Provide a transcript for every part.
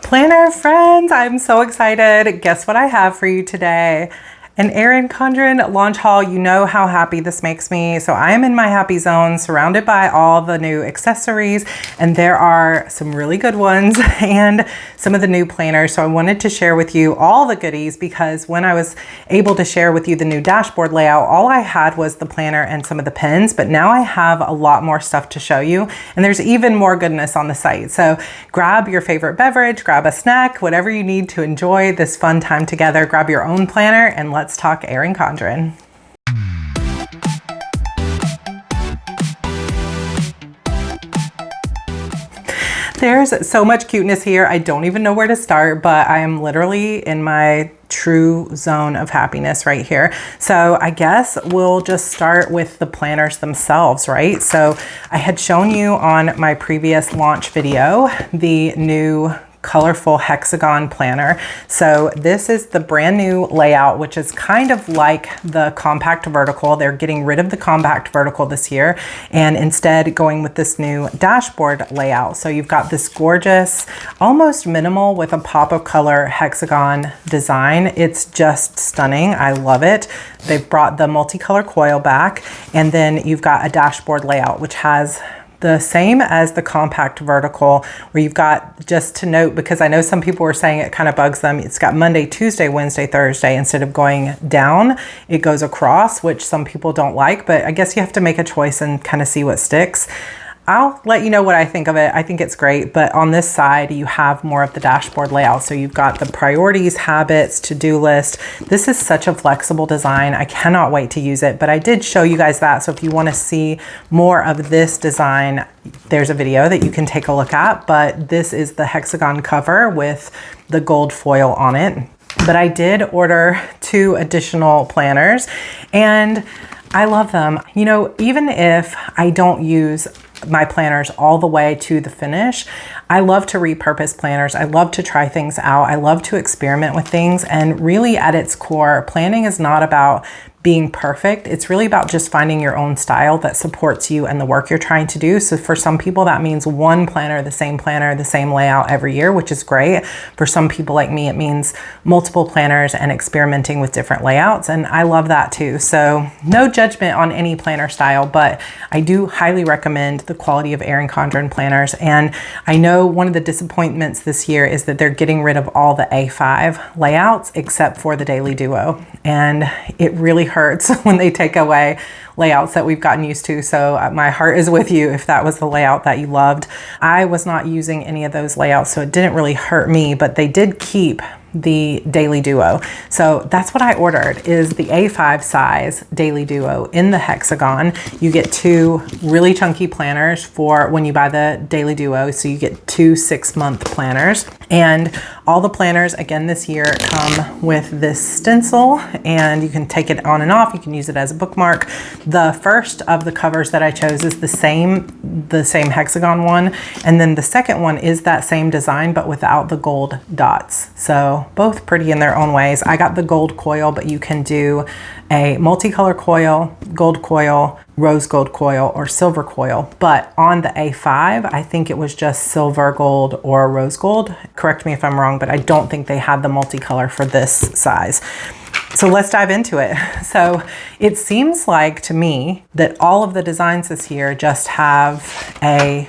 Planner friends, I'm so excited. Guess what I have for you today? An Erin Condren launch haul. You know how happy this makes me. So I am in my happy zone, surrounded by all the new accessories, and there are some really good ones and some of the new planners. So I wanted to share with you all the goodies, because when I was able to share with you the new dashboard layout, all I had was the planner and some of the pins, but now I have a lot more stuff to show you, and there's even more goodness on the site. So grab your favorite beverage, grab a snack, whatever you need to enjoy this fun time together. Grab your own planner and let's talk Erin Condren. There's so much cuteness here. I don't even know where to start, but I am literally in my true zone of happiness right here. So I guess we'll just start with the planners themselves, right? So I had shown you on my previous launch video the new colorful hexagon planner. So this is the brand new layout, which is kind of like the compact vertical. They're getting rid of the compact vertical this year and instead going with this new dashboard layout. So you've got this gorgeous, almost minimal with a pop of color hexagon design. It's just stunning. I love it. They've brought the multicolor coil back, and then you've got a dashboard layout, which has the same as the compact vertical, where you've got, just to note, because I know some people were saying it kind of bugs them, it's got Monday, Tuesday, Wednesday, Thursday. Instead of going down, it goes across, which some people don't like, but I guess you have to make a choice and kind of see what sticks. I'll let you know what I think of it. I think it's great, but on this side, you have more of the dashboard layout. So you've got the priorities, habits, to-do list. This is such a flexible design. I cannot wait to use it, but I did show you guys that. So if you want to see more of this design, there's a video that you can take a look at, but this is the hexagon cover with the gold foil on it. But I did order 2 additional planners, and I love them. You know, even if I don't use my planners all the way to the finish, I love to repurpose planners. I love to try things out. I love to experiment with things. And really at its core, planning is not about being perfect. It's really about just finding your own style that supports you and the work you're trying to do. So for some people, that means one planner, the same layout every year, which is great. For some people like me, it means multiple planners and experimenting with different layouts. And I love that too. So no judgment on any planner style, but I do highly recommend the quality of Erin Condren planners. And I know one of the disappointments this year is that they're getting rid of all the A5 layouts except for the Daily Duo. And it really hurts when they take away layouts that we've gotten used to. So my heart is with you if that was the layout that you loved. I was not using any of those layouts, so it didn't really hurt me, but they did keep the Daily Duo. So that's what I ordered, is the A5 size Daily Duo in the hexagon. You get 2 really chunky planners for when you buy the Daily Duo. So you get 2 6-month planners, and all the planners again this year come with this stencil, and you can take it on and off. You can use it as a bookmark. The first of the covers that I chose is the same hexagon one, and then the second one is that same design but without the gold dots. So both pretty in their own ways. I got the gold coil, but you can do a multicolor coil, gold coil, rose gold coil, or silver coil. But on the A5, I think it was just silver gold or rose gold. Correct me if I'm wrong, but I don't think they had the multicolor for this size. So let's dive into it. So it seems like to me that all of the designs this year just have a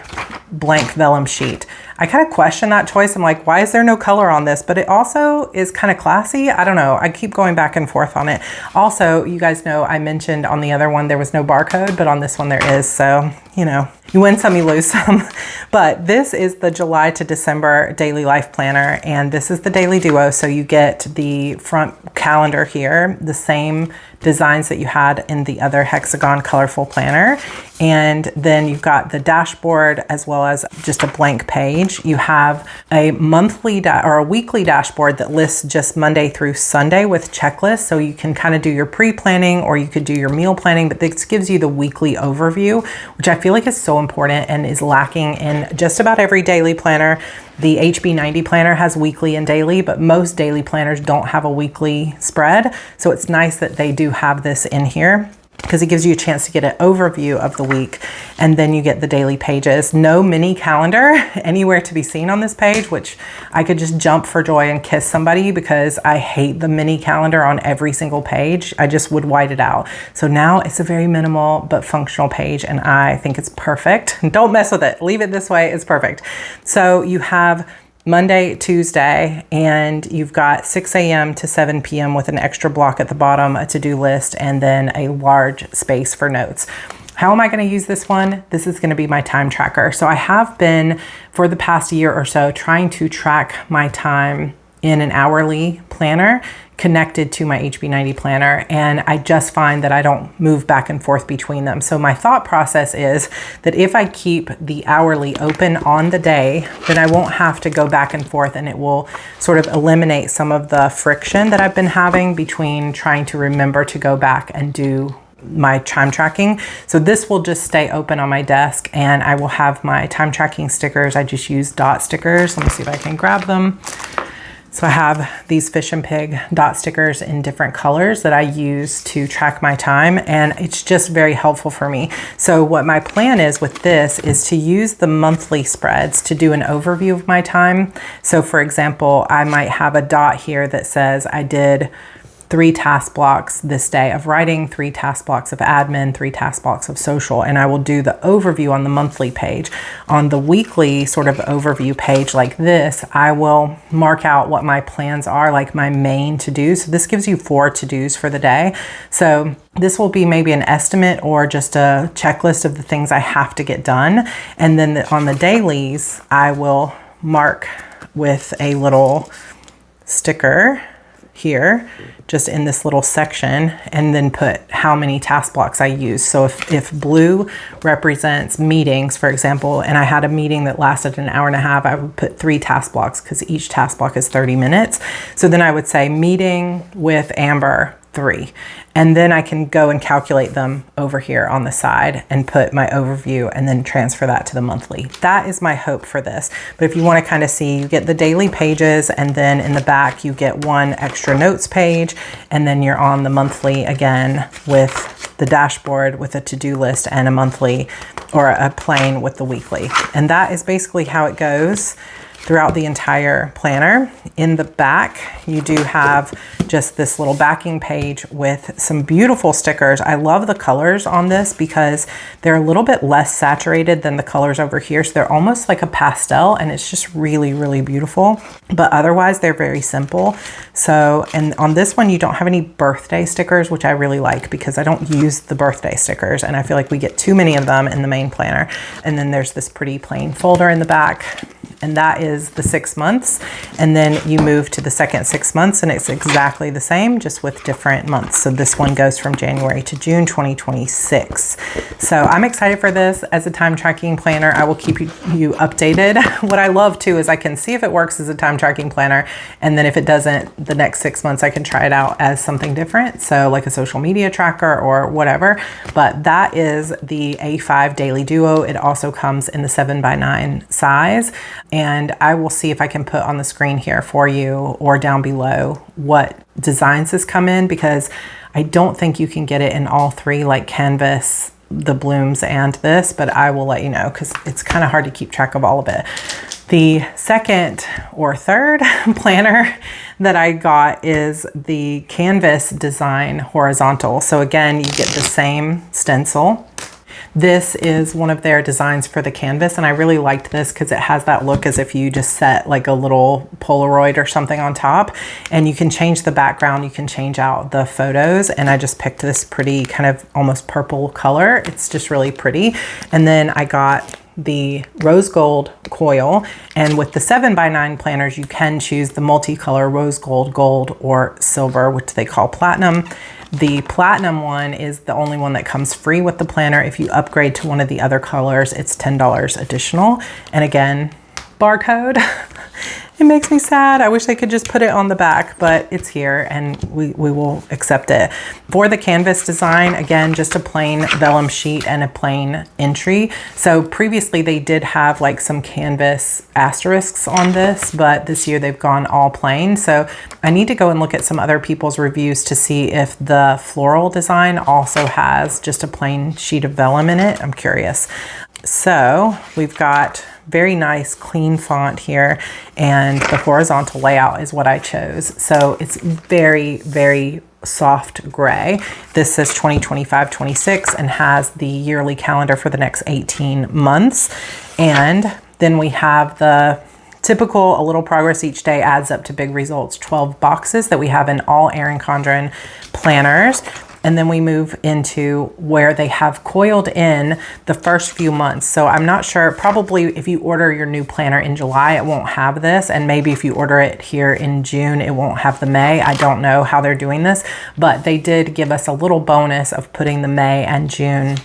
blank vellum sheet. I kind of question that choice. I'm like, why is there no color on this? But it also is kind of classy. I don't know. I keep going back and forth on it. Also, you guys know I mentioned on the other one there was no barcode, but on this one there is. So, you know, you win some, you lose some. But this is the July to December Daily Life Planner, and this is the Daily Duo. So you get the front calendar here, the same designs that you had in the other hexagon colorful planner. And then you've got the dashboard as well as just a blank page. You have a monthly or a weekly dashboard that lists just Monday through Sunday with checklists. So you can kind of do your pre-planning, or you could do your meal planning, but this gives you the weekly overview, which I feel like is so important and is lacking in just about every daily planner. The HB90 planner has weekly and daily, but most daily planners don't have a weekly spread. So it's nice that they do have this in here. because it gives you a chance to get an overview of the week, and then you get the daily pages. No mini calendar anywhere to be seen on this page, which I could just jump for joy and kiss somebody, because I hate the mini calendar on every single page. I just would white it out. So now it's a very minimal but functional page, and I think it's perfect. Don't mess with it. Leave it this way. It's perfect. So you have Monday, Tuesday, and you've got 6 a.m. to 7 p.m. with an extra block at the bottom, a to-do list, and then a large space for notes. How am I going to use this one? This is going to be my time tracker. So I have been, for the past year or so, trying to track my time in an hourly planner connected to my HB90 planner, and I just find that I don't move back and forth between them. So my thought process is that if I keep the hourly open on the day, then I won't have to go back and forth, and it will sort of eliminate some of the friction that I've been having between trying to remember to go back and do my time tracking. So this will just stay open on my desk, and I will have my time tracking stickers. I just use dot stickers. Let me see if I can grab them. So I have these fish and pig dot stickers in different colors that I use to track my time, and it's just very helpful for me. So what my plan is with this is to use the monthly spreads to do an overview of my time. So for example, I might have a dot here that says I did 3 task blocks this day of writing, 3 task blocks of admin, 3 task blocks of social, and I will do the overview on the monthly page. On the weekly sort of overview page like this, I will mark out what my plans are, like my main to-dos. So this gives you 4 to-dos for the day. So this will be maybe an estimate or just a checklist of the things I have to get done. And then on the dailies, I will mark with a little sticker here, just in this little section, and then put how many task blocks I use. So if blue represents meetings, for example, and I had a meeting that lasted an hour and a half, I would put 3 task blocks, because each task block is 30 minutes. So then I would say meeting with Amber 3. And then I can go and calculate them over here on the side and put my overview and then transfer that to the monthly. That is my hope for this. But if you want to kind of see, you get the daily pages, and then in the back you get 1 extra notes page, and then you're on the monthly again with the dashboard with a to-do list and a monthly, or a plain with the weekly. And that is basically how it goes throughout the entire planner. In the back, you do have just this little backing page with some beautiful stickers. I love the colors on this because they're a little bit less saturated than the colors over here. So they're almost like a pastel, and it's just really, really beautiful. But otherwise, they're very simple. So, and on this one, you don't have any birthday stickers, which I really like because I don't use the birthday stickers, and I feel like we get too many of them in the main planner. And then there's this pretty plain folder in the back, and that is the 6 months. And then you move to the second 6 months, and it's exactly the same, just with different months. So this one goes from January to June 2026. So I'm excited for this as a time tracking planner. I will keep you updated. What I love too is I can see if it works as a time tracking planner, and then if it doesn't, the next 6 months I can try it out as something different. So like a social media tracker or whatever. But that is the A5 Daily Duo. It also comes in the 7x9 size. And I will see if I can put on the screen here for you or down below what designs this come in, because I don't think you can get it in all 3, like canvas, the blooms, and this, but I will let you know because it's kind of hard to keep track of all of it. The second or third planner that I got is the canvas design horizontal. So again, you get the same stencil. This is one of their designs for the canvas, and I really liked this because it has that look as if you just set like a little Polaroid or something on top, and you can change the background, you can change out the photos, and I just picked this pretty kind of almost purple color. It's just really pretty. And then I got the rose gold coil, and with the 7x9 planners you can choose the multicolor rose gold, gold, or silver, which they call platinum. The platinum one is the only one that comes free with the planner. If you upgrade to one of the other colors, it's $10 additional. And again, barcode. It makes me sad. I wish I could just put it on the back, but it's here and we will accept it. For the canvas design, again, just a plain vellum sheet and a plain entry. So previously they did have like some canvas asterisks on this, but this year they've gone all plain. So I need to go and look at some other people's reviews to see if the floral design also has just a plain sheet of vellum in it. I'm curious. So we've got very nice clean font here, and the horizontal layout is what I chose. So it's very, very soft gray. This says 2025-26 and has the yearly calendar for the next 18 months. And then we have the typical a little progress each day adds up to big results 12 boxes that we have in all Erin Condren planners. And then we move into where they have coiled in the first few months. So I'm not sure, probably if you order your new planner in July, it won't have this. And maybe if you order it here in June, it won't have the May. I don't know how they're doing this, but they did give us a little bonus of putting the May and June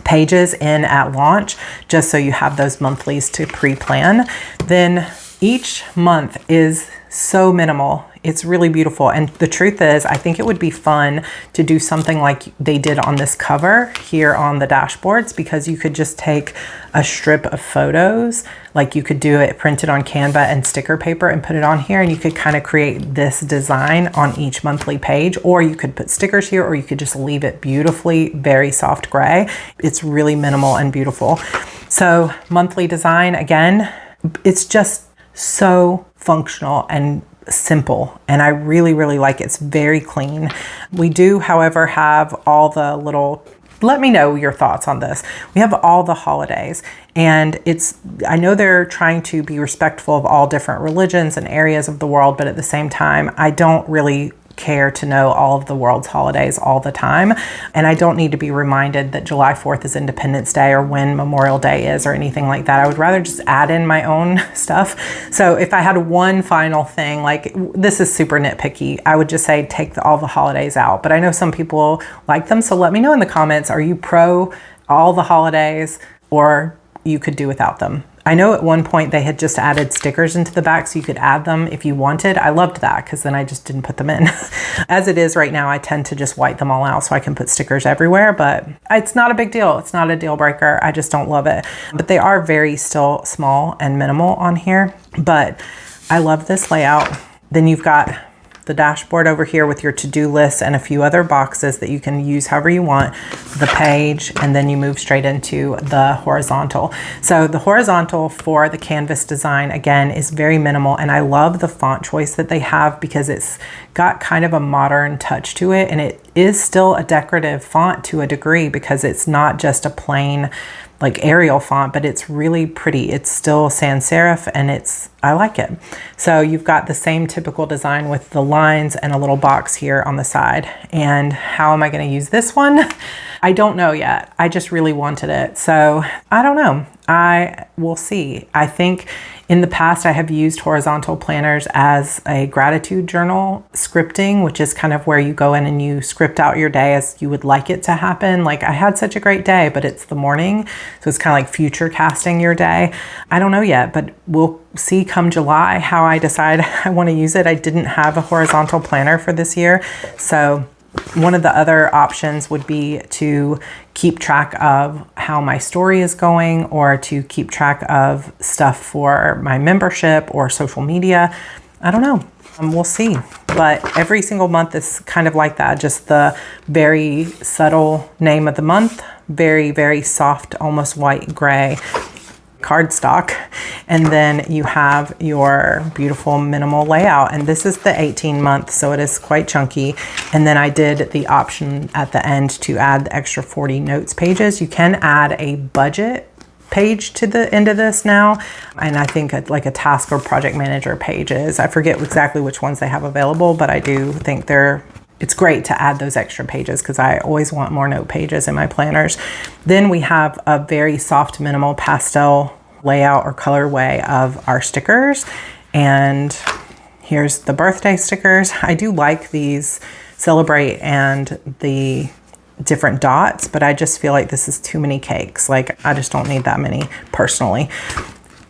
pages in at launch, just so you have those monthlies to pre-plan. Then each month is so minimal. It's really beautiful. And the truth is, I think it would be fun to do something like they did on this cover here on the dashboards, because you could just take a strip of photos, like you could do it printed on Canva and sticker paper and put it on here, and you could kind of create this design on each monthly page, or you could put stickers here, or you could just leave it beautifully, very soft gray. It's really minimal and beautiful. So monthly design, again, it's just so functional and simple, and I really, really like it. It's very clean. We do, however, have all the little, let me know your thoughts on this. We have all the holidays, and I know they're trying to be respectful of all different religions and areas of the world, but at the same time, I don't really care to know all of the world's holidays all the time. And I don't need to be reminded that July 4th is Independence Day or when Memorial Day is or anything like that. I would rather just add in my own stuff. So if I had one final thing, like this is super nitpicky, I would just say take all the holidays out. But I know some people like them. So let me know in the comments, are you pro all the holidays, or you could do without them? I know at one point they had just added stickers into the back so you could add them if you wanted. I loved that because then I just didn't put them in. As it is right now, I tend to just white them all out so I can put stickers everywhere, but it's not a big deal. It's not a deal breaker. I just don't love it. But they are very still small and minimal on here, but I love this layout. Then you've got the dashboard over here with your to-do list and a few other boxes that you can use however you want, the page, and then you move straight into the horizontal. So the horizontal for the canvas design, again, is very minimal, and I love the font choice that they have because it's got kind of a modern touch to it, and it is still a decorative font to a degree because it's not just a plain like Arial font, but it's really pretty. It's still sans serif, and I like it. So you've got the same typical design with the lines and a little box here on the side. And how am I going to use this one? I don't know yet. I just really wanted it. So I don't know. I will see. I think in the past I have used horizontal planners as a gratitude journal scripting, which is kind of where you go in and you script out your day as you would like it to happen. Like, I had such a great day, but it's the morning. So it's kind of like future casting your day. I don't know yet, but we'll see come July how I decide I want to use it. I didn't have a horizontal planner for this year. So one of the other options would be to keep track of how my story is going, or to keep track of stuff for my membership or social media. I don't know. We'll see. But every single month is kind of like that. Just the very subtle name of the month, very, very soft, almost white gray cardstock, and then you have your beautiful minimal layout, and this is the 18 month, so it is quite chunky. And then I did the option at the end to add the extra 40 notes pages. You can add a budget page to the end of this now, and I think like a task or project manager pages. I forget exactly which ones they have available, but I do think it's great to add those extra pages because I always want more note pages in my planners. Then we have a very soft, minimal pastel layout or colorway of our stickers. And here's the birthday stickers. I do like these celebrate and the different dots, but I just feel like this is too many cakes. Like, I just don't need that many personally.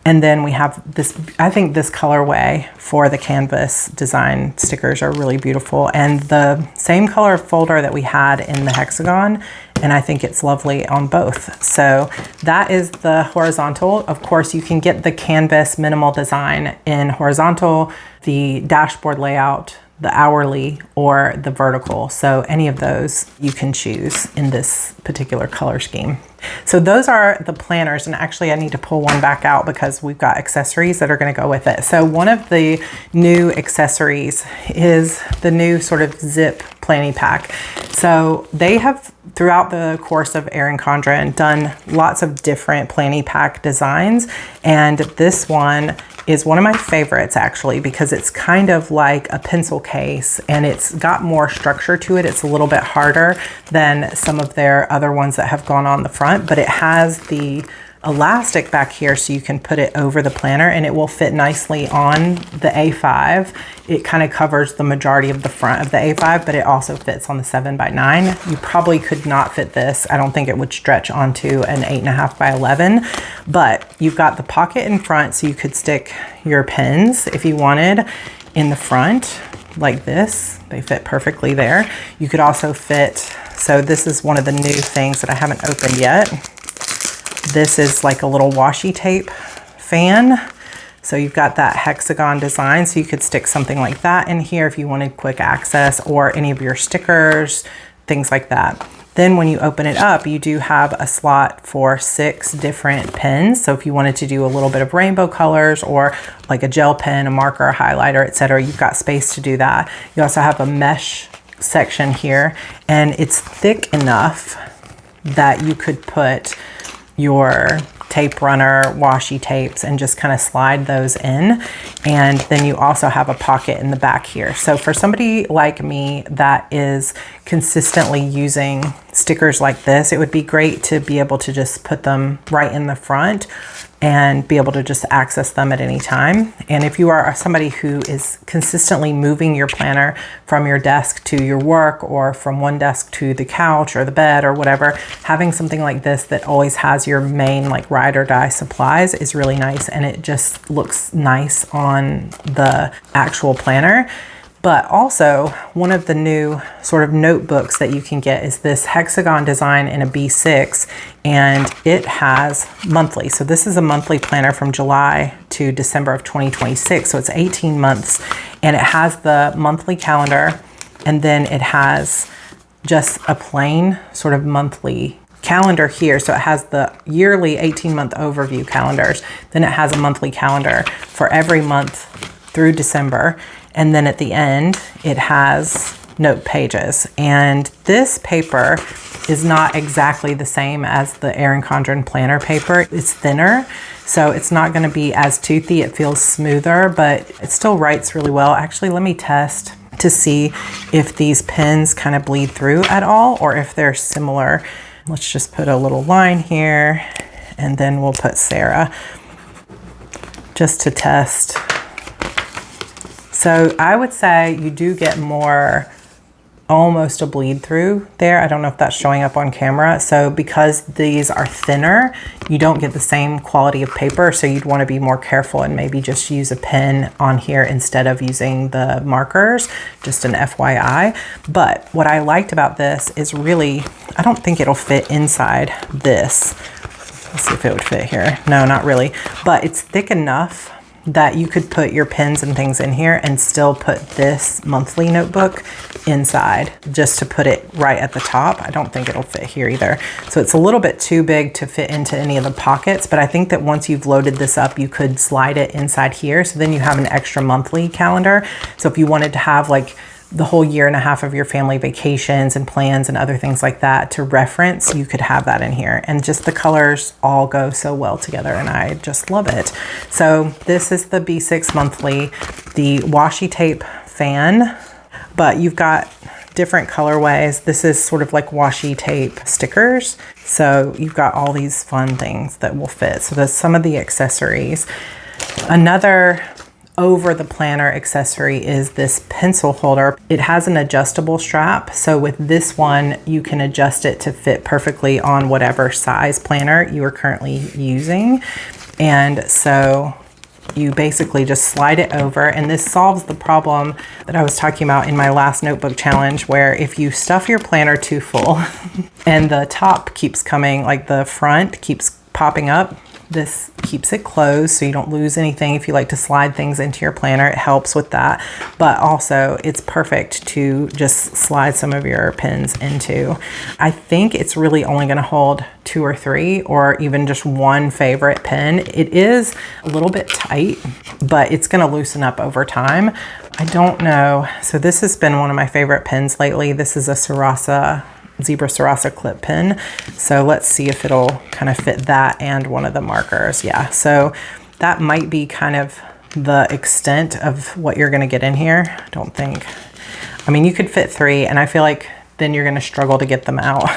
And then we have this, I think this colorway for the canvas design stickers are really beautiful, and the same color folder that we had in the Hexagon, and I think it's lovely on both. So that is the horizontal. Of course, you can get the canvas minimal design in horizontal, the dashboard layout, the hourly, or the vertical. So any of those you can choose in this particular color scheme. So those are the planners, and actually I need to pull one back out because we've got accessories that are going to go with it. So one of the new accessories is the new sort of zip Planny Pack. So they have, throughout the course of Erin Condren, done lots of different Planny Pack designs, and this one is one of my favorites actually, because it's kind of like a pencil case and it's got more structure to it. It's a little bit harder than some of their other ones that have gone on the front, but it has the elastic back here so you can put it over the planner and it will fit nicely on the A5. It kind of covers the majority of the front of the A5, but it also fits on the 7x9. You probably could not fit this. I don't think it would stretch onto an 8.5x11, but you've got the pocket in front so you could stick your pens if you wanted in the front like this. They fit perfectly there. You could also fit, so this is one of the new things that I haven't opened yet. This is like a little washi tape fan. So you've got that hexagon design, so you could stick something like that in here if you wanted quick access, or any of your stickers, things like that. Then when you open it up, you do have a slot for 6 different pens. So if you wanted to do a little bit of rainbow colors, or like a gel pen, a marker, a highlighter, etc., you've got space to do that. You also have a mesh section here, and it's thick enough that you could put your tape runner, washi tapes, and just kind of slide those in. And then you also have a pocket in the back here. So for somebody like me that is consistently using stickers like this, it would be great to be able to just put them right in the front and be able to just access them at any time. And if you are somebody who is consistently moving your planner from your desk to your work, or from one desk to the couch or the bed or whatever, having something like this that always has your main like ride or die supplies is really nice, and it just looks nice on the actual planner. But also, one of the new sort of notebooks that you can get is this hexagon design in a B6, and it has monthly. So this is a monthly planner from July to December of 2026. So it's 18 months, and it has the monthly calendar, and then it has just a plain sort of monthly calendar here. So it has the yearly 18-month overview calendars. Then it has a monthly calendar for every month through December. And then at the end, it has note pages. And this paper is not exactly the same as the Erin Condren planner paper. It's thinner, so it's not going to be as toothy. It feels smoother, but it still writes really well. Actually, let me test to see if these pens kind of bleed through at all, or if they're similar. Let's just put a little line here, and then we'll put Sarra just to test. So I would say you do get more, almost a bleed through there. I don't know if that's showing up on camera. So because these are thinner, you don't get the same quality of paper. So you'd want to be more careful and maybe just use a pen on here instead of using the markers, just an FYI. But what I liked about this is really, I don't think it'll fit inside this. Let's see if it would fit here. No, not really. But it's thick enough that you could put your pens and things in here and still put this monthly notebook inside, just to put it right at the top. I don't think it'll fit here either. So it's a little bit too big to fit into any of the pockets, but I think that once you've loaded this up, you could slide it inside here. So then you have an extra monthly calendar. So if you wanted to have like the whole year and a half of your family vacations and plans and other things like that to reference, you could have that in here. And just the colors all go so well together, and I just love it. So this is the B6 monthly, the washi tape fan, but you've got different colorways. This is sort of like washi tape stickers. So you've got all these fun things that will fit. So that's some of the accessories. Another over the planner accessory is this pencil holder. It has an adjustable strap. So with this one, you can adjust it to fit perfectly on whatever size planner you are currently using. And so you basically just slide it over, and this solves the problem that I was talking about in my last notebook challenge, where if you stuff your planner too full and the top keeps coming, like the front keeps popping up, this keeps it closed so you don't lose anything. If you like to slide things into your planner, it helps with that. But also it's perfect to just slide some of your pens into. I think it's really only going to hold 2 or 3 or even just one favorite pen. It is a little bit tight, but it's going to loosen up over time. I don't know. So this has been one of my favorite pens lately. This is a Zebra Sarasa clip pen. So let's see if it'll kind of fit that and one of the markers. Yeah, so that might be kind of the extent of what you're going to get in here. I don't think. I mean, you could fit 3, and I feel like then you're going to struggle to get them out.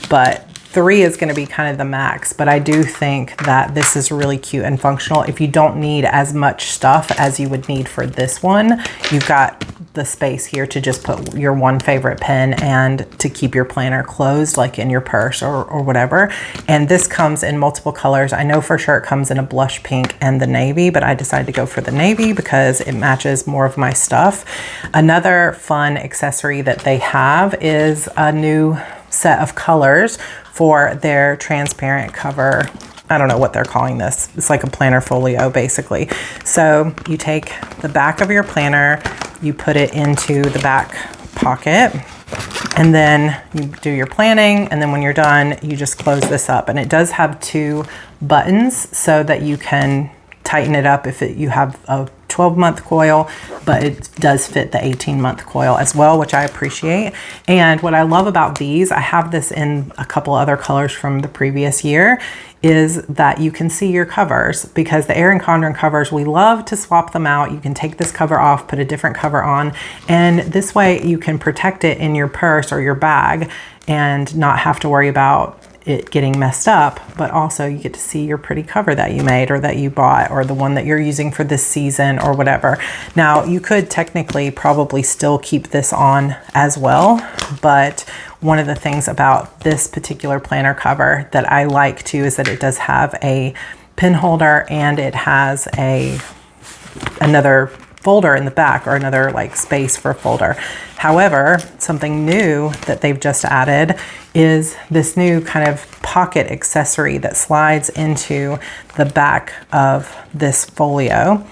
But 3 is going to be kind of the max, but I do think that this is really cute and functional. If you don't need as much stuff as you would need for this one, you've got the space here to just put your one favorite pen and to keep your planner closed, like in your purse or whatever. And this comes in multiple colors. I know for sure it comes in a blush pink and the navy, but I decided to go for the navy because it matches more of my stuff. Another fun accessory that they have is a new set of colors for their transparent cover. I don't know what they're calling this. It's like a planner folio, basically. So you take the back of your planner, you put it into the back pocket, and then you do your planning, and then when you're done, you just close this up. And it does have 2 buttons so that you can tighten it up if you have a 12-month coil, but it does fit the 18-month coil as well, which I appreciate. And what I love about these, I have this in a couple other colors from the previous year, is that you can see your covers, because the Erin Condren covers, we love to swap them out. You can take this cover off, put a different cover on, and this way you can protect it in your purse or your bag and not have to worry about it getting messed up, but also you get to see your pretty cover that you made or that you bought or the one that you're using for this season or whatever. Now, you could technically probably still keep this on as well, but one of the things about this particular planner cover that I like too is that it does have a pen holder, and it has another folder in the back, or another like space for a folder. However, something new that they've just added is this new kind of pocket accessory that slides into the back of this folio.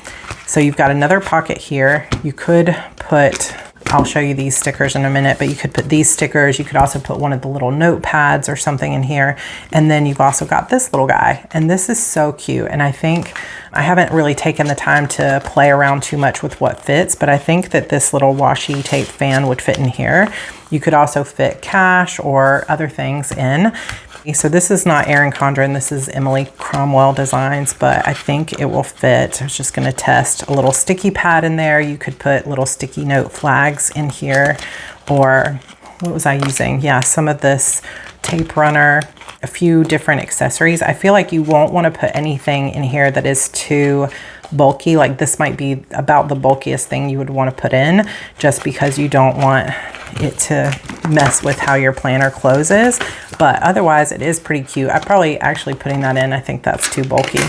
So you've got another pocket here. You could put, I'll show you these stickers in a minute, but you could put these stickers. You could also put one of the little notepads or something in here. And then you've also got this little guy. And this is so cute. And I think I haven't really taken the time to play around too much with what fits, but I think that this little washi tape fan would fit in here. You could also fit cash or other things in. So this is not Erin Condren, this is Emily Cromwell Designs, but I think it will fit. I was just gonna test a little sticky pad in there. You could put little sticky note flags in here, or what was I using? Yeah, some of this tape runner, a few different accessories. I feel like you won't want to put anything in here that is too bulky. Like this might be about the bulkiest thing you would want to put in, just because you don't want it to mess with how your planner closes. But otherwise it is pretty cute. I'm probably actually putting that in. I think that's too bulky,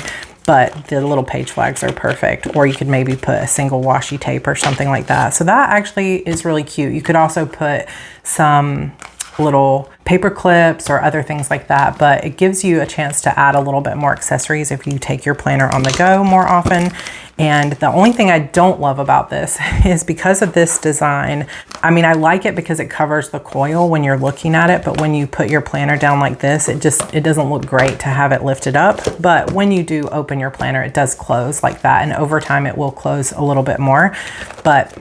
but the little page flags are perfect. Or you could maybe put a single washi tape or something like that. So that actually is really cute. You could also put some little paper clips or other things like that, but it gives you a chance to add a little bit more accessories if you take your planner on the go more often. And the only thing I don't love about this is because of this design. I mean, I like it because it covers the coil when you're looking at it, but when you put your planner down like this, it doesn't look great to have it lifted up. But when you do open your planner, it does close like that, and over time it will close a little bit more. But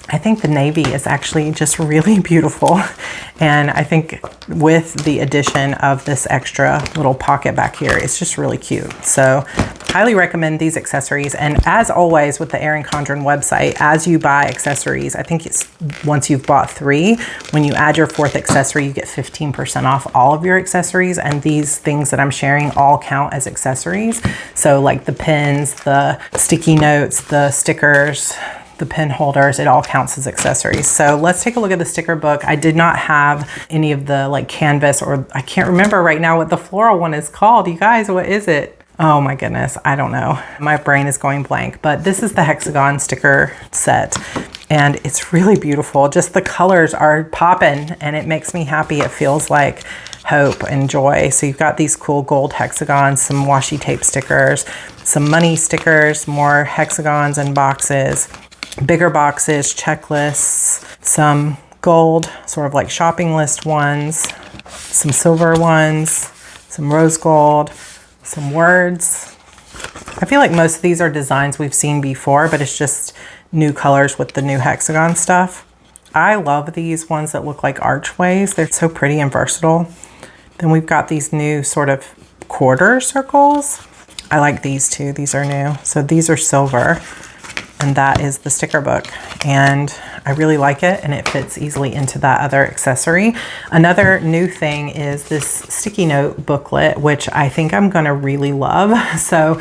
I think the navy is actually just really beautiful. And I think with the addition of this extra little pocket back here, it's just really cute. So highly recommend these accessories. And as always with the Erin Condren website, as you buy accessories, I think it's once you've bought 3, when you add your 4th accessory, you get 15% off all of your accessories. And these things that I'm sharing all count as accessories. So like the pins, the sticky notes, the stickers, the pen holders, it all counts as accessories. So let's take a look at the sticker book. I did not have any of the like canvas, or I can't remember right now what the floral one is called. You guys, what is it? Oh my goodness, I don't know. My brain is going blank, but this is the Hexagon sticker set and it's really beautiful. Just the colors are popping and it makes me happy. It feels like hope and joy. So you've got these cool gold hexagons, some washi tape stickers, some money stickers, more hexagons and boxes, bigger boxes, checklists, some gold, sort of like shopping list ones, some silver ones, some rose gold, some words. I feel like most of these are designs we've seen before, but it's just new colors with the new hexagon stuff. I love these ones that look like archways. They're so pretty and versatile. Then we've got these new sort of quarter circles. I like these too. These are new. So these are silver and that is the sticker book. And I really like it and it fits easily into that other accessory. Another new thing is this sticky note booklet, which I think I'm gonna really love. So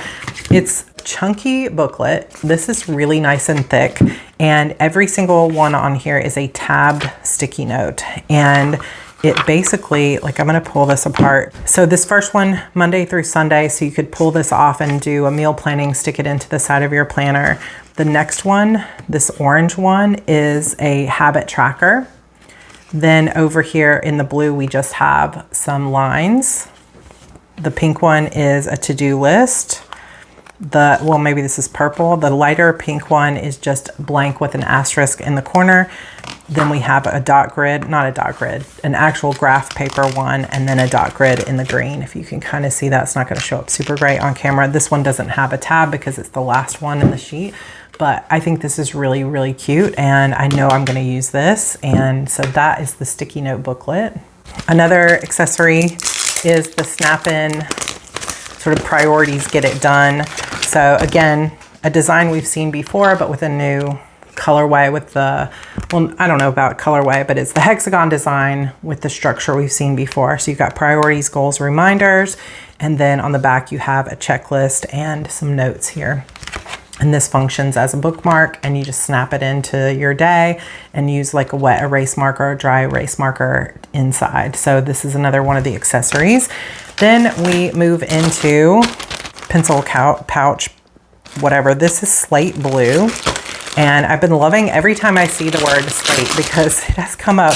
it's chunky booklet. This is really nice and thick and every single one on here is a tabbed sticky note. And it basically, like I'm gonna pull this apart. So this first one, Monday through Sunday, so you could pull this off and do a meal planning, stick it into the side of your planner. The next one, this orange one, is a habit tracker. Then over here in the blue, we just have some lines. The pink one is a to-do list. Well, maybe this is purple. The lighter pink one is just blank with an asterisk in the corner. Then we have a dot grid, not a dot grid, an actual graph paper one, and then a dot grid in the green. If you can kind of see that, it's not going to show up super great on camera. This one doesn't have a tab because it's the last one in the sheet, but I think this is really, really cute and I know I'm going to use this. And so that is the sticky note booklet. Another accessory is the snap-in sort of priorities, get it done. So again, a design we've seen before, but with a new colorway with the, well, I don't know about colorway, but it's the hexagon design with the structure we've seen before. So you've got priorities, goals, reminders, and then on the back you have a checklist and some notes here. And this functions as a bookmark and you just snap it into your day and use like a wet erase marker or dry erase marker inside. So this is another one of the accessories. Then we move into pencil pouch, whatever. This is slate blue. And I've been loving every time I see the word slate because it has come up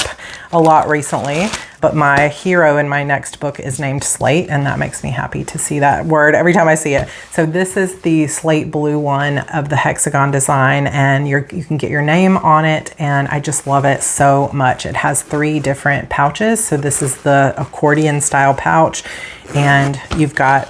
a lot recently. But my hero in my next book is named Slate, and that makes me happy to see that word every time I see it. So this is the slate blue one of the hexagon design, and you can get your name on it, and I just love it so much. It has 3 different pouches. So this is the accordion style pouch, and you've got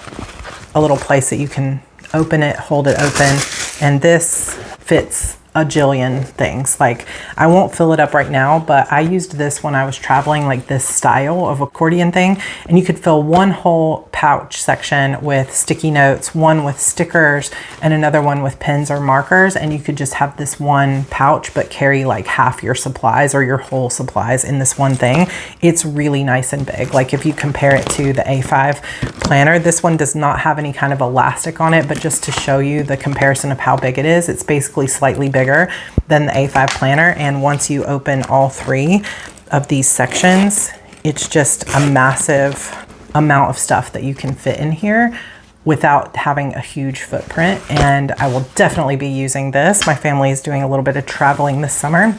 a little place that you can open it, hold it open, and this fits a jillion things. Like, I won't fill it up right now, but I used this when I was traveling, like this style of accordion thing, and you could fill one whole pouch section with sticky notes, one with stickers, and another one with pens or markers, and you could just have this one pouch but carry like half your supplies or your whole supplies in this one thing. It's really nice and big. Like if you compare it to the A5 planner, this one does not have any kind of elastic on it, but just to show you the comparison of how big it is, it's basically slightly bigger than the A5 planner. And once you open all 3 of these sections, it's just a massive amount of stuff that you can fit in here without having a huge footprint. And I will definitely be using this. My family is doing a little bit of traveling this summer,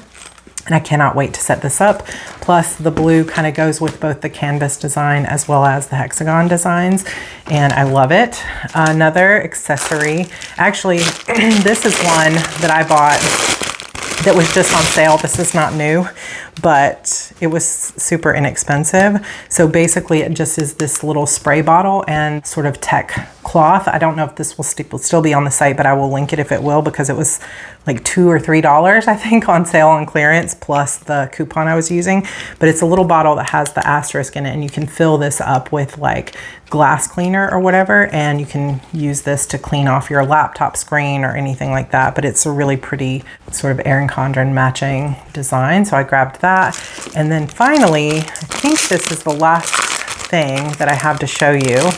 and I cannot wait to set this up. Plus the blue kind of goes with both the canvas design as well as the hexagon designs, and I love it. Another accessory, actually, this is one that I bought that was just on sale. This is not new, but it was super inexpensive. So basically it just is this little spray bottle and sort of tech cloth. I don't know if this will still be on the site, but I will link it if it will, because it was like $2 or $3, I think, on sale on clearance, plus the coupon I was using. But it's a little bottle that has the asterisk in it, and you can fill this up with like glass cleaner or whatever, and you can use this to clean off your laptop screen or anything like that. But it's a really pretty sort of Erin Condren matching design, so I grabbed that. And then finally, I think this is the last thing that I have to show you,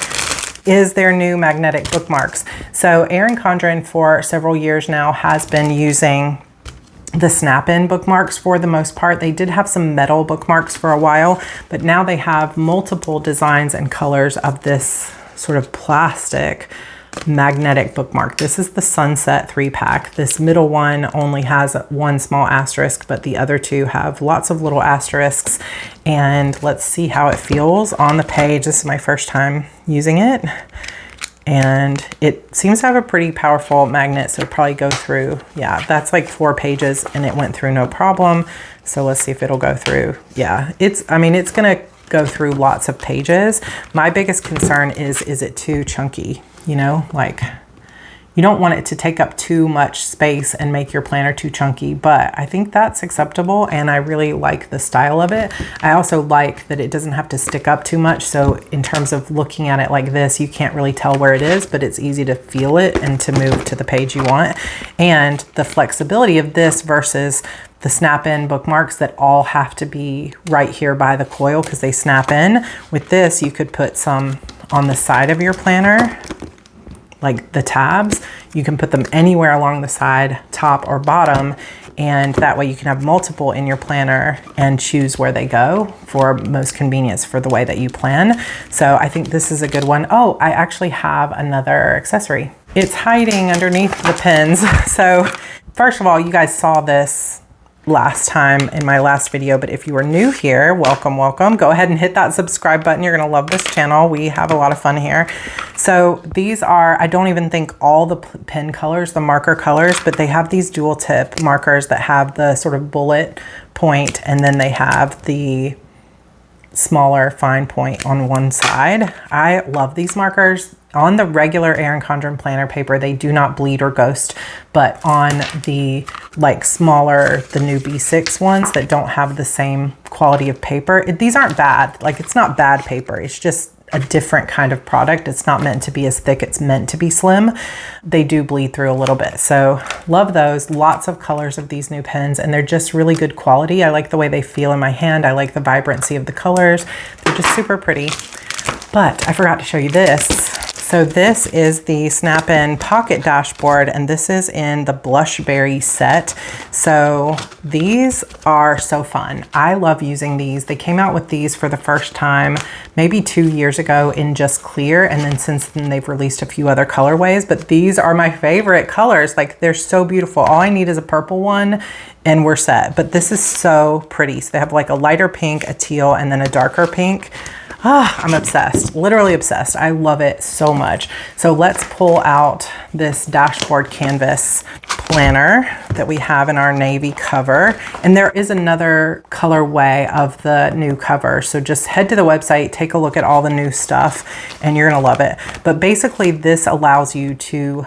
is their new magnetic bookmarks. So Erin Condren for several years now has been using the snap-in bookmarks for the most part. They did have some metal bookmarks for a while, but now they have multiple designs and colors of this sort of plastic magnetic bookmark. This is the Sunset 3-pack. This middle one only has one small asterisk, but the other two have lots of little asterisks. And let's see how it feels on the page. This is my first time using it. And it seems to have a pretty powerful magnet, so it'll probably go through. Yeah, that's like 4 pages and it went through no problem. So let's see if it'll go through. Yeah, I mean, it's gonna go through lots of pages. My biggest concern is it too chunky? You know, like you don't want it to take up too much space and make your planner too chunky, but I think that's acceptable and I really like the style of it. I also like that it doesn't have to stick up too much. So in terms of looking at it like this, you can't really tell where it is, but it's easy to feel it and to move to the page you want. And the flexibility of this versus the snap-in bookmarks that all have to be right here by the coil because they snap in. With this, you could put some on the side of your planner, like the tabs. You can put them anywhere along the side, top or bottom, and that way you can have multiple in your planner and choose where they go for most convenience for the way that you plan. So I think this is a good one. Oh, I actually have another accessory. It's hiding underneath the pins. So first of all, you guys saw this last time in my last video, but if you are new here, welcome. Go ahead and hit that subscribe button. You're gonna love this channel. We have a lot of fun here. So these are, I don't even think all the pen colors, the marker colors, but they have these dual tip markers that have the sort of bullet point, and then they have the smaller fine point on one side. I love these markers. On the regular Erin Condren planner paper, they do not bleed or ghost, but on the like smaller, the new B6 ones that don't have the same quality of paper, these aren't bad. Like, it's not bad paper. It's just a different kind of product. It's not meant to be as thick. It's meant to be slim. They do bleed through a little bit. So love those. Lots of colors of these new pens, and they're just really good quality. I like the way they feel in my hand. I like the vibrancy of the colors. They're just super pretty. But I forgot to show you this. So this is the snap-in pocket dashboard, and this is in the Blushberry set. So these are so fun. I love using these. They came out with these for the first time maybe 2 years ago in just clear, and then since then they've released a few other colorways, but these are my favorite colors. Like, they're so beautiful. All I need is a purple one and we're set. But this is so pretty. So they have like a lighter pink, a teal, and then a darker pink. Ah, I'm obsessed, literally obsessed. I love it so much. So let's pull out this dashboard canvas planner that we have in our navy cover. And there is another colorway of the new cover. So just head to the website, take a look at all the new stuff, and you're gonna love it. But basically this allows you to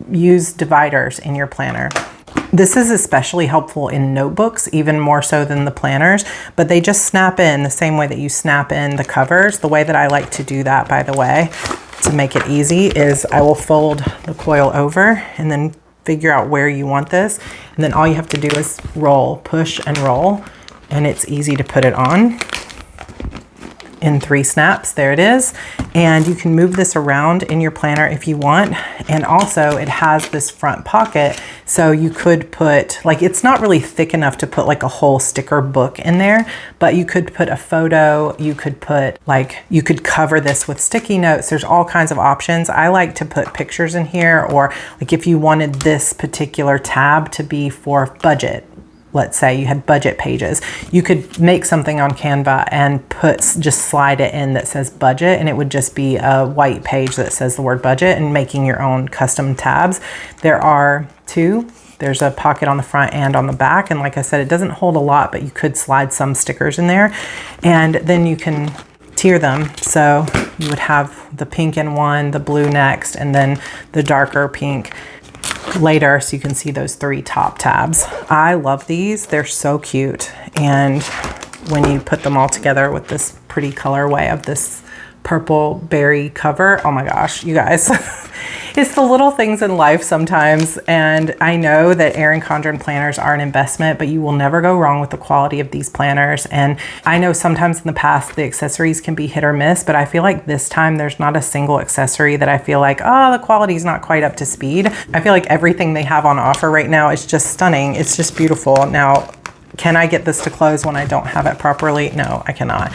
use dividers in your planner. This is especially helpful in notebooks, even more so than the planners, but they just snap in the same way that you snap in the covers. The way that I like to do that, by the way, to make it easy, is I will fold the coil over and then figure out where you want this. And then all you have to do is roll, push and roll, and it's easy to put it on in 3 snaps. There it is. And you can move this around in your planner if you want. And also it has this front pocket. So you could put, like, it's not really thick enough to put like a whole sticker book in there, but you could put a photo, you could put like, you could cover this with sticky notes. There's all kinds of options. I like to put pictures in here, or like if you wanted this particular tab to be for budget, let's say you had budget pages, you could make something on Canva and just slide it in that says budget, and it would just be a white page that says the word budget, and making your own custom tabs. There are 2. There's a pocket on the front and on the back. And like I said, it doesn't hold a lot, but you could slide some stickers in there, and then you can tier them. So you would have the pink in one, the blue next, and then the darker pink later, so you can see those 3 top tabs. I love these. They're so cute. And when you put them all together with this pretty colorway of this purple berry cover, oh my gosh, you guys. It's the little things in life sometimes. And I know that Erin Condren planners are an investment, but you will never go wrong with the quality of these planners. And I know sometimes in the past the accessories can be hit or miss, but I feel like this time there's not a single accessory that I feel like, oh, the quality is not quite up to speed. I feel like everything they have on offer right now is just stunning. It's just beautiful. Now, can I get this to close when I don't have it properly? No, I cannot.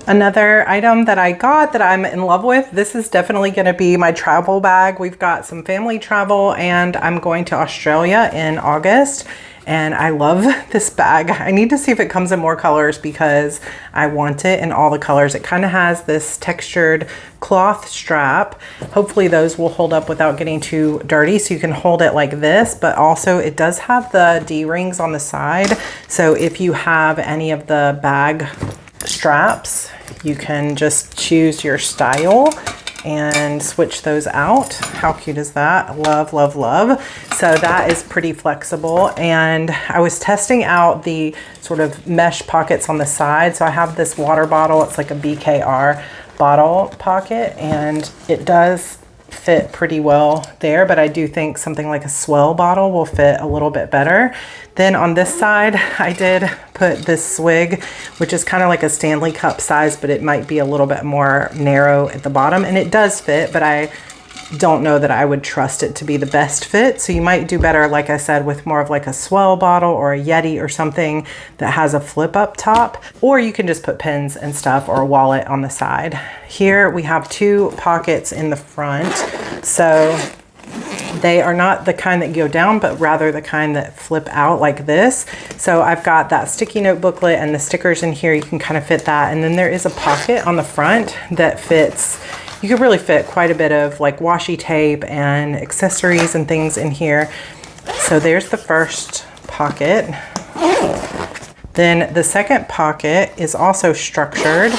Another item that I got that I'm in love with, this is definitely going to be my travel bag. We've got some family travel and I'm going to Australia in August. And I love this bag. I need to see if it comes in more colors because I want it in all the colors. It kind of has this textured cloth strap. Hopefully those will hold up without getting too dirty, so you can hold it like this, but also it does have the D-rings on the side. So if you have any of the bag straps, you can just choose your style and switch those out. How cute is that? Love, love, love. So that is pretty flexible. And I was testing out the sort of mesh pockets on the side. So I have this water bottle. It's like a BKR bottle pocket, and it does fit pretty well there, but I do think something like a Swell bottle will fit a little bit better. Then on this side, I did put this swig, which is kind of like a Stanley cup size, but it might be a little bit more narrow at the bottom, and it does fit, but I don't know that I would trust it to be the best fit. So you might do better, like I said, with more of like a Swell bottle or a Yeti or something that has a flip up top, or you can just put pins and stuff or a wallet on the side. Here we have two pockets in the front. So they are not the kind that go down, but rather the kind that flip out like this. So I've got that sticky note booklet and the stickers in here. You can kind of fit that. And then there is a pocket on the front that fits. You could really fit quite a bit of like washi tape and accessories and things in here. So there's the first pocket. Then the second pocket is also structured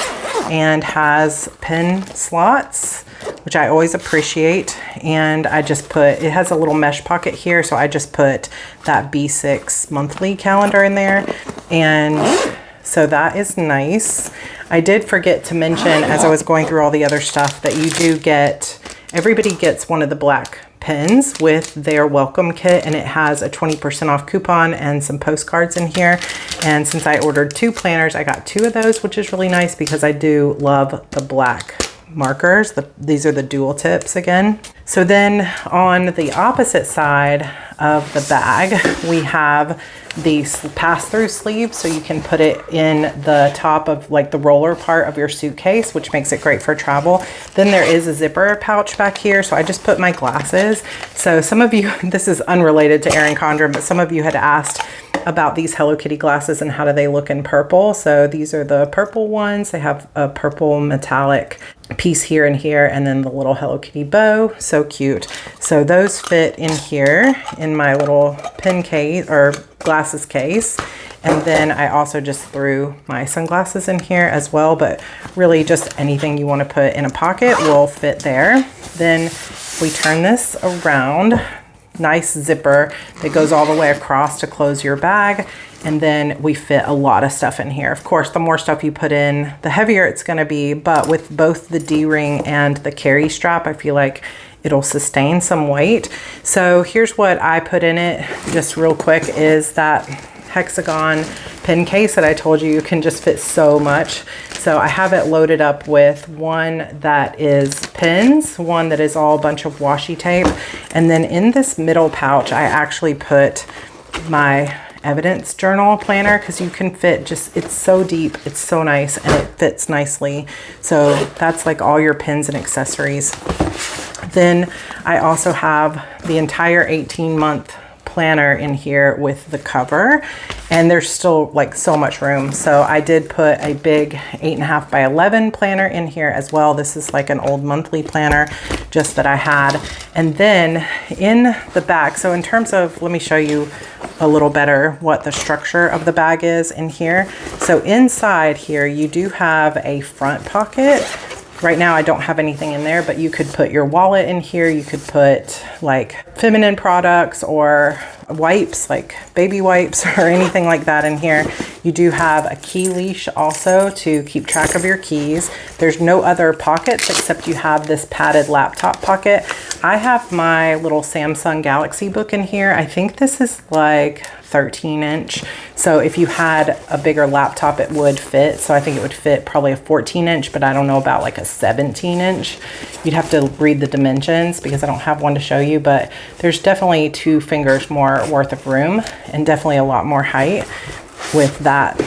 and has pen slots, which I always appreciate. And I just put, it has a little mesh pocket here, so I just put that B6 monthly calendar in there. And so that is nice. I did forget to mention as I was going through all the other stuff that you do get, everybody gets one of the black pens with their welcome kit, and it has a 20% off coupon and some postcards in here. And since I ordered 2 planners, I got 2 of those, which is really nice because I do love the black markers. These are the dual tips again. So then on the opposite side of the bag, we have these pass-through sleeves, so you can put it in the top of like the roller part of your suitcase, which makes it great for travel. Then there is a zipper pouch back here, so I just put my glasses. So some of you, this is unrelated to Erin Condren, but some of you had asked about these Hello Kitty glasses and how do they look in purple. So these are the purple ones. They have a purple metallic piece here and here, and then the little Hello Kitty bow. So cute. So those fit in here in my little pen case or glasses case. And then I also just threw my sunglasses in here as well, but really just anything you want to put in a pocket will fit there. Then we turn this around. Nice zipper that goes all the way across to close your bag. And then we fit a lot of stuff in here. Of course, the more stuff you put in, the heavier it's going to be. But with both the D-ring and the carry strap, I feel like it'll sustain some weight. So here's what I put in it just real quick is that Hexagon pen case that I told you can just fit so much. So I have it loaded up with one that is pins, one that is all a bunch of washi tape. And then in this middle pouch, I actually put my evidence journal planner because you can fit just, it's so deep, it's so nice, and it fits nicely. So that's like all your pins and accessories. Then I also have the entire 18-month planner in here with the cover, and there's still like so much room. So I did put a big 8.5 by 11 planner in here as well. This is like an old monthly planner just that I had. And then in the back, so in terms of, let me show you a little better what the structure of the bag is in here. So inside here, you do have a front pocket. Right now I don't have anything in there, but you could put your wallet in here. You could put like feminine products or wipes, like baby wipes or anything like that in here. You do have a key leash also to keep track of your keys. There's no other pockets except you have this padded laptop pocket. I have my little Samsung Galaxy book in here. I think this is like 13-inch. So if you had a bigger laptop, it would fit. So I think it would fit probably a 14-inch, but I don't know about like a 17-inch. You'd have to read the dimensions because I don't have one to show you, but there's definitely 2 fingers more worth of room and definitely a lot more height with that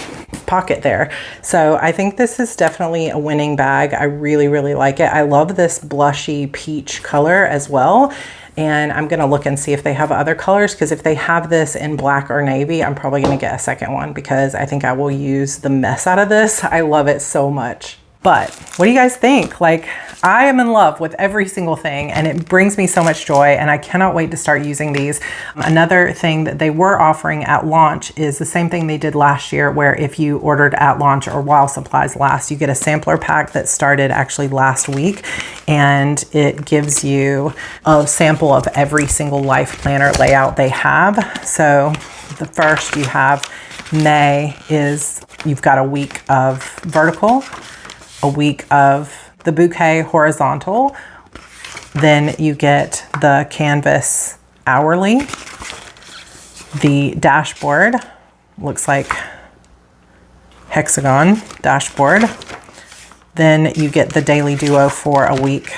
pocket there. So I think this is definitely a winning bag. I really, really like it. I love this blushy peach color as well. And I'm gonna look and see if they have other colors, because if they have this in black or navy, I'm probably gonna get a second one because I think I will use the mess out of this. I love it so much. But what do you guys think? Like, I am in love with every single thing and it brings me so much joy, and I cannot wait to start using these. Another thing that they were offering at launch is the same thing they did last year, where if you ordered at launch or while supplies last, you get a sampler pack that started actually last week, and it gives you a sample of every single life planner layout they have. So the first you have May is you've got a week of vertical, a week of the bouquet horizontal, then you get the canvas hourly, the dashboard, looks like Hexagon dashboard, then you get the daily duo for a week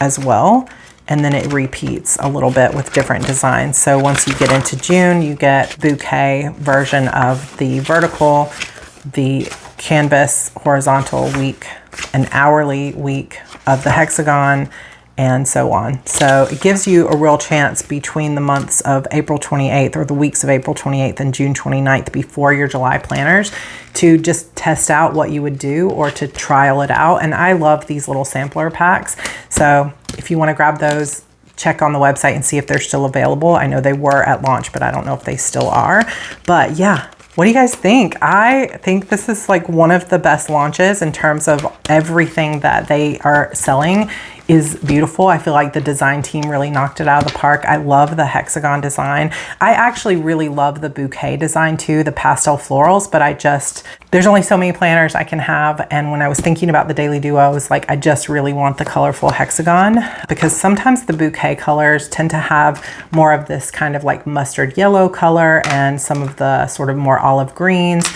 as well, and then it repeats a little bit with different designs. So once you get into June, you get bouquet version of the vertical, the canvas horizontal week, an hourly week of the hexagon, and so on. So it gives you a real chance between the months of April 28th, or the weeks of April 28th and June 29th before your July planners, to just test out what you would do or to trial it out. And I love these little sampler packs. So if you want to grab those, check on the website and see if they're still available. I know they were at launch, but I don't know if they still are. But yeah, what do you guys think? I think this is like one of the best launches in terms of everything that they are selling is beautiful. I feel like the design team really knocked it out of the park. I love the hexagon design. I actually really love the bouquet design too, the pastel florals, but there's only so many planners I can have. And when I was thinking about the Daily Duo, I was like, I just really want the colorful hexagon, because sometimes the bouquet colors tend to have more of this kind of like mustard yellow color and some of the sort of more olive greens.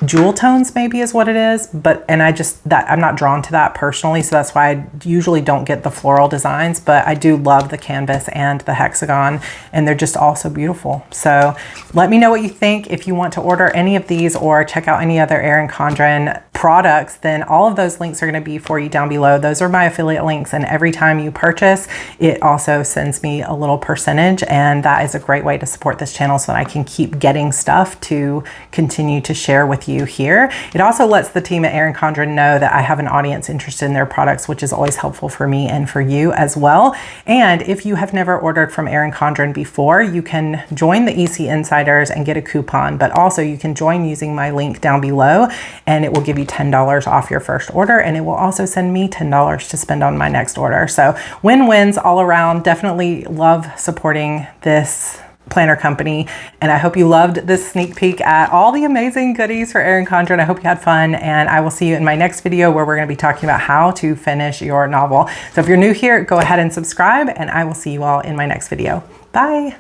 Jewel tones maybe is what it is, and I'm not drawn to that personally, so that's why I usually don't get the floral designs, but I do love the canvas and the hexagon, and they're just all so beautiful. So let me know what you think. If you want to order any of these or check out any other Erin Condren products, then all of those links are going to be for you down below. Those are my affiliate links, and every time you purchase, it also sends me a little percentage, and that is a great way to support this channel so that I can keep getting stuff to continue to share with you here. It also lets the team at Erin Condren know that I have an audience interested in their products, which is always helpful for me and for you as well. And if you have never ordered from Erin Condren before, you can join the EC Insiders and get a coupon, but also you can join using my link down below, and it will give you $10 off your first order, and it will also send me $10 to spend on my next order. So win-wins all around. Definitely love supporting this planner company, and I hope you loved this sneak peek at all the amazing goodies for Erin Condren. I hope you had fun, and I will see you in my next video where we're going to be talking about how to finish your novel. So if you're new here, go ahead and subscribe, and I will see you all in my next video. Bye.